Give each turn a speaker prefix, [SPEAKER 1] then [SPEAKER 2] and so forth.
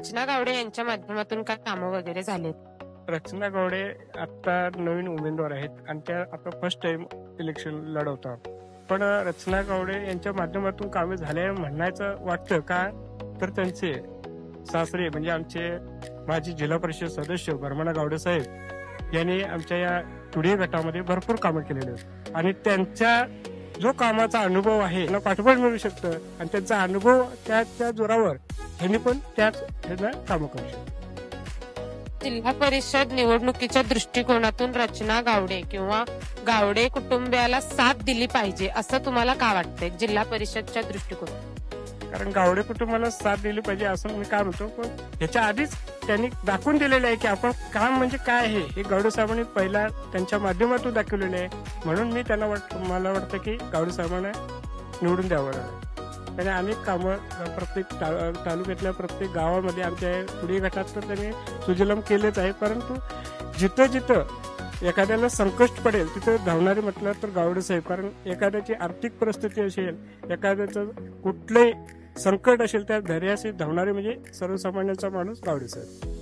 [SPEAKER 1] रचना गावडे यांच्या माध्यमातून काय कामं वगैरे झालेत?
[SPEAKER 2] रचना गावडे आता नवीन उमेदवार आहेत आणि त्या आता फर्स्ट टाइम इलेक्शन लढवतात. पण रचना गावडे यांच्या माध्यमातून कामे झाले म्हणायचं वाटतं का, तर त्यांचे सासरे म्हणजे आमचे माजी जिल्हा परिषद सदस्य भरमणा गावडे साहेब यांनी आमच्या या तुडे गटामध्ये भरपूर कामं केलेली आहेत आणि त्यांच्या जो कामाचा अनुभव आहे त्यांना पाठबळ मिळू शकतं आणि त्यांचा अनुभव त्या जोरावर ह्यांनी पण त्याच कामं करू शकतात.
[SPEAKER 1] जिल्हा परिषद निवडणुकीच्या दृष्टिकोनातून रचना गावडे किंवा गावडे कुटुंबियाला साथ दिली पाहिजे असं तुम्हाला का वाटतंय जिल्हा परिषदच्या दृष्टिकोनातून?
[SPEAKER 2] कारण गावडे कुटुंबाला साथ दिली पाहिजे असं मी काय म्हणतो, पण ह्याच्या आधीच त्यांनी दाखवून दिलेलं आहे की आपण काम म्हणजे काय आहे हे गावडे साहेबांनी पहिला त्यांच्या माध्यमातून दाखवलेलं आहे. म्हणून मी त्यांना मला वाटतं की गावडे साहेबांना निवडून द्यावं लागेल. त्याने अनेक कामं प्रत्येक तालुक्यातल्या प्रत्येक गावामध्ये आमच्या पुढे गटात तर त्यांनी सुजलम केलेच आहे. परंतु जिथं जिथं एखाद्याला संकट पडेल तिथं धावणारे म्हटलं तर गावडे साहेब. कारण एखाद्याची आर्थिक परिस्थिती असेल, एखाद्याचं कुठलंही संकट असेल त्या धैर्याशी धावणारे म्हणजे सर्वसामान्यांचा माणूस गावडे साहेब.